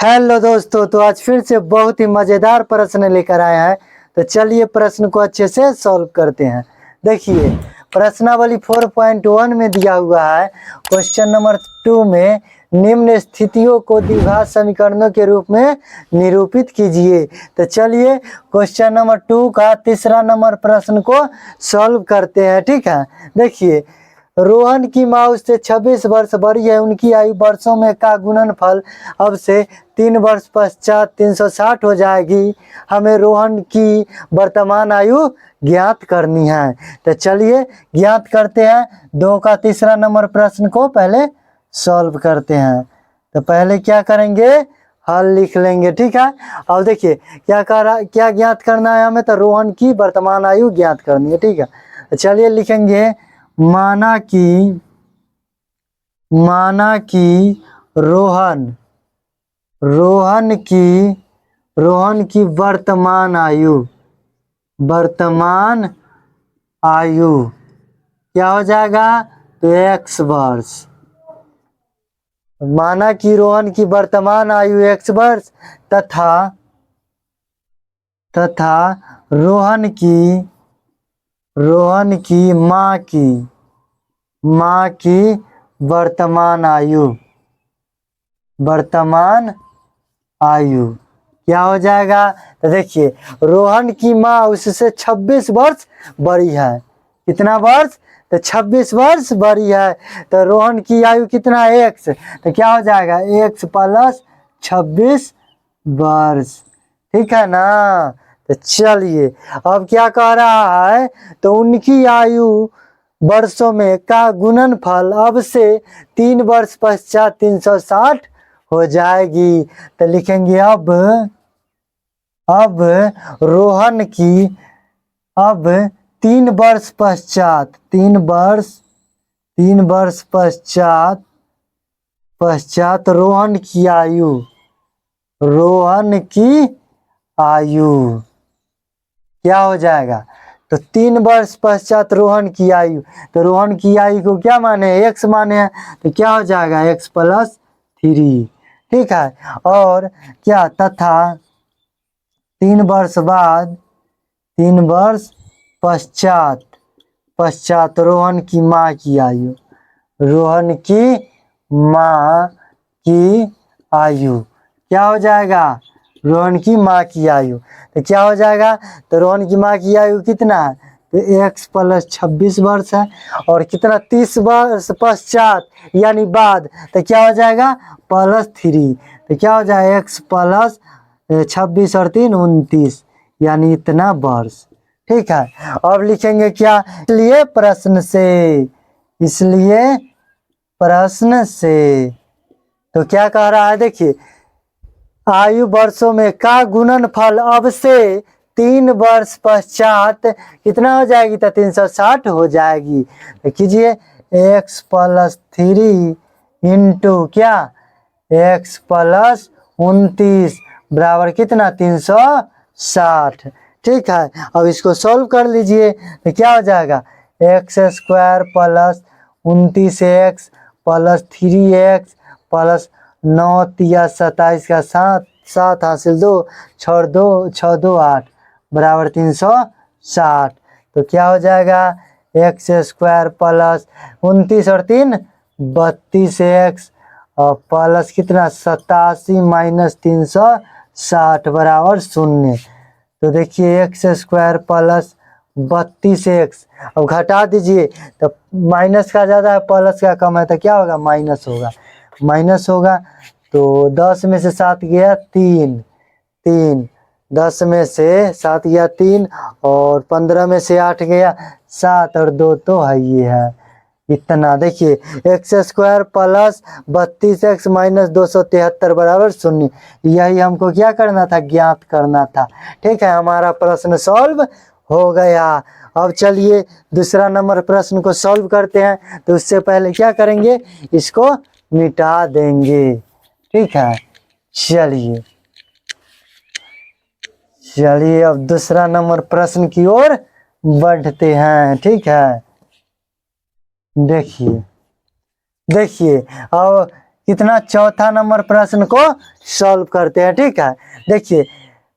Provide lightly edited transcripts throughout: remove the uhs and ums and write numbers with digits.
Hello दोस्तों, तो आज फिर से बहुत ही मज़ेदार प्रश्न लेकर आए हैं। तो चलिए प्रश्न को अच्छे से सॉल्व करते हैं। देखिए प्रश्नावली 4.1 में दिया हुआ है। क्वेश्चन नंबर 2 में निम्न स्थितियों को द्विघात समीकरणों के रूप में निरूपित कीजिए। तो चलिए क्वेश्चन नंबर 2 का तीसरा नंबर प्रश्न को सॉल्व करते हैं। ठीक है, देखिए रोहन की माँ उससे 26 वर्ष बड़ी है। उनकी आयु वर्षों में का गुणनफल अब से 3 वर्ष पश्चात 360 हो जाएगी। हमें रोहन की वर्तमान आयु ज्ञात करनी है। तो चलिए ज्ञात करते हैं। 2 का तीसरा नंबर प्रश्न को पहले सॉल्व करते हैं। तो पहले क्या करेंगे, हल लिख लेंगे। ठीक है, अब देखिए क्या ज्ञात करना है हमें। तो रोहन की वर्तमान आयु ज्ञात करनी है। ठीक है, तो चलिए लिखेंगे माना कि रोहन की वर्तमान आयु क्या हो जाएगा, तो x वर्ष। माना कि रोहन की वर्तमान आयु x वर्ष तथा रोहन की माँ की वर्तमान आयु क्या हो जाएगा। तो देखिए रोहन की माँ उससे 26 वर्ष बड़ी है। कितना वर्ष, तो 26 वर्ष बड़ी है। तो रोहन की आयु कितना है, x। तो क्या हो जाएगा, x प्लस 26 वर्ष। ठीक है ना। तो चलिए अब क्या कह रहा है, तो उनकी आयु वर्षों में का गुणनफल अब से 3 वर्ष पश्चात 360 हो जाएगी। तो लिखेंगे अब रोहन की 3 वर्ष पश्चात रोहन की आयु क्या हो जाएगा, तो 3 वर्ष पश्चात रोहन की आयु। तो रोहन की आयु को क्या माने, x माने हैं। तो क्या हो जाएगा, x प्लस 3। ठीक है, और क्या तथा 3 वर्ष पश्चात रोहन की माँ की आयु क्या हो जाएगा, रोहन की माँ की आयु। तो क्या हो जाएगा, तो रोहन की माँ की आयु कितना है, तो x प्लस 26 वर्ष है। और कितना 30 वर्ष पश्चात यानी बाद, तो क्या हो जाएगा प्लस 3। तो क्या हो जाएगा x प्लस 26 और 3 29 यानी इतना वर्ष। ठीक है, अब लिखेंगे क्या, इसलिए प्रश्न से तो क्या कह रहा है, देखिए आयु वर्षों में का गुणनफल अब से 3 वर्ष पश्चात कितना हो जाएगी, तो 360 हो जाएगी। तो कीजिए x प्लस 3 इंटू क्या, x प्लस 29 बराबर कितना 360। ठीक है, अब इसको सॉल्व कर लीजिए। तो क्या हो जाएगा, x square plus 29x plus 3x plus 9 तिया 27 का 7 हासिल 2 6 2 8 बराबर 360। तो क्या हो जाएगा, x स्क्वायर प्लस 29 और 3 32x और प्लस कितना 87 माइनस 360 बराबर 0। तो देखिए x स्क्वायर प्लस 32x, अब घटा दीजिए। तो माइनस का ज़्यादा है प्लस का कम है, तो क्या होगा, माइनस होगा। तो 10 में से 7 गया 3, 10 में से 7 गया 3 और 15 में से 8 गया 7 और 2 तो है ये है इतना। देखिए x square plus 32x minus 273 बराबर 0। यही हमको क्या करना था, ज्ञात करना था। ठीक है, हमारा प्रश्न सॉल्व हो गया। अब चलिए दूसरा नंबर प्रश्न को सॉल्व करते हैं। तो उससे पहले क्या करेंगे, इसको मिटा देंगे। ठीक है, चलिए अब दूसरा नंबर प्रश्न की ओर बढ़ते हैं। ठीक है, देखिए अब कितना चौथा नंबर प्रश्न को सॉल्व करते हैं। ठीक है, देखिए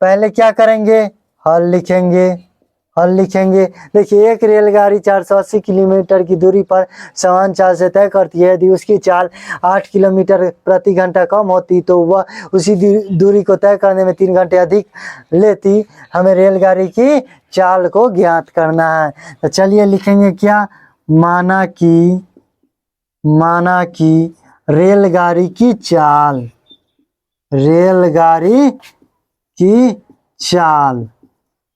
पहले क्या करेंगे, हल लिखेंगे। हल लिखेंगे, देखिए एक रेलगाड़ी 480 किलोमीटर की दूरी पर समान चाल से तय करती है। यदि उसकी चाल 8 किलोमीटर प्रति घंटा कम होती तो वह उसी दूरी को तय करने में 3 घंटे अधिक लेती। हमें रेलगाड़ी की चाल को ज्ञात करना है। तो चलिए लिखेंगे क्या, माना कि रेलगाड़ी की चाल, रेलगाड़ी की चाल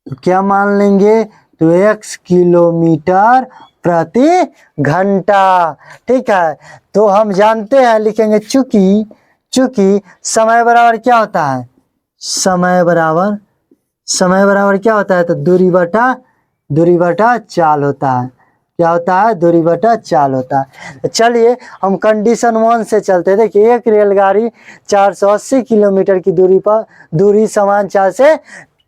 तो क्या मान लेंगे, तो x किलोमीटर प्रति घंटा। ठीक है, तो हम जानते हैं, लिखेंगे चूंकि समय बराबर क्या होता है, समय बराबर क्या होता है, तो दूरी बटा चाल होता है। क्या होता है, दूरी बटा चाल होता है। तो चलिए हम कंडीशन 1 से चलते हैं। देखिए एक रेलगाड़ी 480 किलोमीटर की दूरी समान चाल से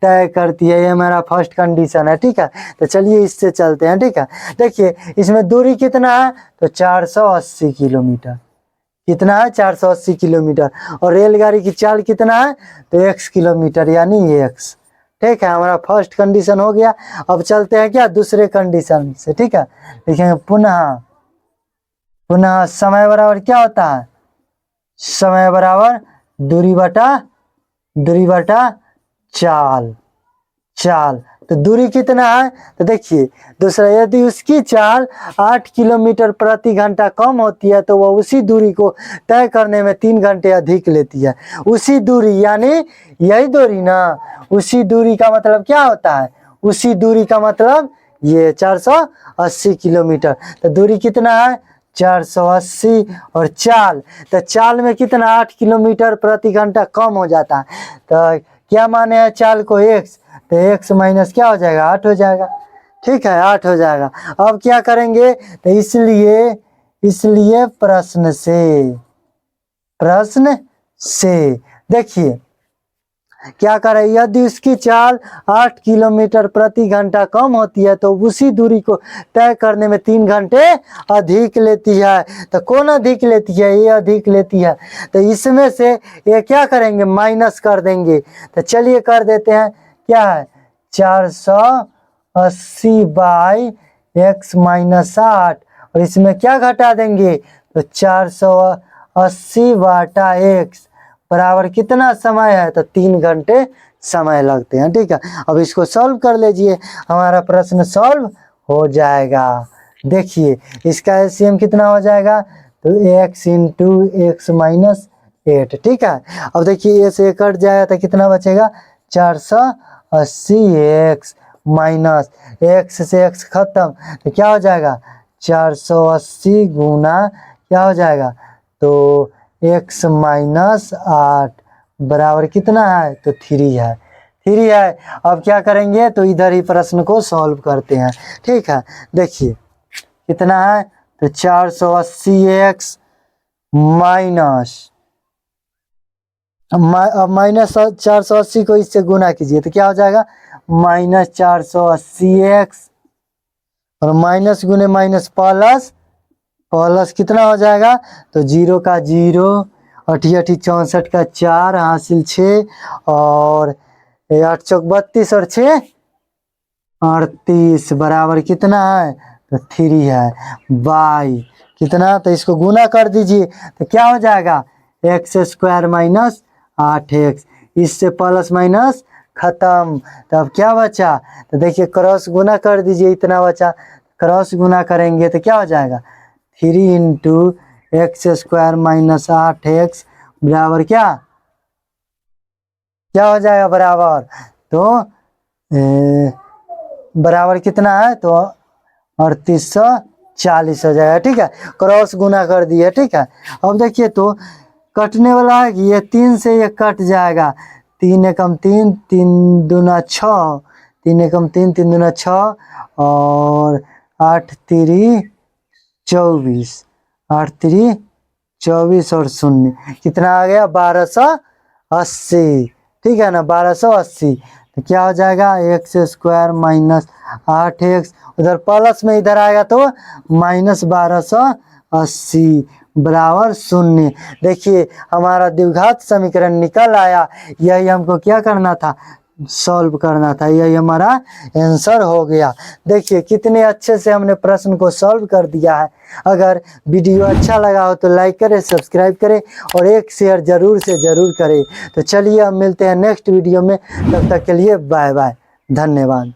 तय करती है, ये हमारा फर्स्ट कंडीशन है। ठीक है, तो चलिए इससे चलते हैं। ठीक है, देखिए इसमें दूरी कितना है, तो 480 किलोमीटर। कितना है, 480 किलोमीटर। और रेलगाड़ी की चाल कितना है, तो x किलोमीटर यानी x। ठीक है, हमारा फर्स्ट कंडीशन हो गया। अब चलते हैं क्या, दूसरे कंडीशन से। ठीक है, देखेंगे पुनः समय बराबर क्या होता है, समय बराबर दूरी बटा चाल। तो दूरी कितना है, तो देखिए दूसरा, यदि उसकी चाल 8 किलोमीटर प्रति घंटा कम होती है तो वह उसी दूरी को तय करने में 3 घंटे अधिक लेती है। उसी दूरी यानी यही दूरी ना, उसी दूरी का मतलब क्या होता है, उसी दूरी का मतलब ये 480 किलोमीटर। तो दूरी कितना है, 480 और चाल, तो चाल में कितना 8 किलोमीटर प्रति घंटा कम हो जाता है। तो क्या माने हैं चाल को x, तो x माइनस क्या हो जाएगा, 8 हो जाएगा। ठीक है, 8 हो जाएगा। अब क्या करेंगे, तो इसलिए प्रश्न से देखिए क्या करे, यदि उसकी चाल 8 किलोमीटर प्रति घंटा कम होती है तो उसी दूरी को तय करने में 3 घंटे अधिक लेती है। तो कौन अधिक लेती है, ये अधिक लेती है। तो इसमें से ये क्या करेंगे, माइनस कर देंगे। तो चलिए कर देते हैं, क्या है 480 बाई x माइनस 8, और इसमें क्या घटा देंगे, तो 480 बटा x बराबर कितना समय है, तो 3 घंटे समय लगते हैं। ठीक है, अब इसको सॉल्व कर लीजिए, हमारा प्रश्न सॉल्व हो जाएगा। देखिए इसका एलसीएम कितना हो जाएगा, तो x इंटू एक्स माइनस 8। ठीक है, अब देखिए ये से कट जाएगा तो कितना बचेगा, 480 x माइनस x से x खत्म, तो क्या हो जाएगा 480 गुना क्या हो जाएगा, तो x माइनस 8 बराबर कितना है, तो 3 है। अब क्या करेंगे, तो इधर ही प्रश्न को सॉल्व करते हैं। ठीक है, देखिए कितना है, तो 480x माइनस 480 को इससे गुना कीजिए तो क्या हो जाएगा, माइनस 480x और माइनस गुने माइनस प्लस कितना हो जाएगा, तो 0 का 0, 8 64 का 4 हासिल 6 और 8 चौक 32 और 6 38 बराबर कितना है, तो 3 है। बाई कितना, तो इसको गुना कर दीजिए तो क्या हो जाएगा, एक्स स्क्वायर माइनस 8x, इससे प्लस माइनस खत्म। तो अब क्या बचा, तो देखिए क्रॉस गुना कर दीजिए, इतना बचा, क्रॉस गुना करेंगे तो क्या हो जाएगा, 3 into x square minus 8x बराबर क्या हो जाएगा, बराबर तो बराबर कितना है, तो 3840 हो जाएगा। ठीक है, क्रॉस गुना कर दिए। ठीक है, अब देखिए तो कटने वाला है कि ये 3 से ये कट जाएगा, 3 एकम 3, 3 दूना 6, 3 एकम 3, 3 दूना 6 और 8 3 24, 8 3 24 और 0 कितना आ गया, 1280। ठीक है ना, 1280। तो क्या हो जाएगा, एक्स स्क्वायर माइनस 8x, उधर प्लस में इधर आएगा तो माइनस 1280 बराबर शून्य। देखिए हमारा द्विघात समीकरण निकल आया। यही हमको क्या करना था, सॉल्व करना था। यही हमारा आंसर हो गया। देखिए कितने अच्छे से हमने प्रश्न को सॉल्व कर दिया है। अगर वीडियो अच्छा लगा हो तो लाइक करें, सब्सक्राइब करें और एक शेयर जरूर से जरूर करें। तो चलिए अब मिलते हैं नेक्स्ट वीडियो में, तब तक के लिए बाय बाय, धन्यवाद।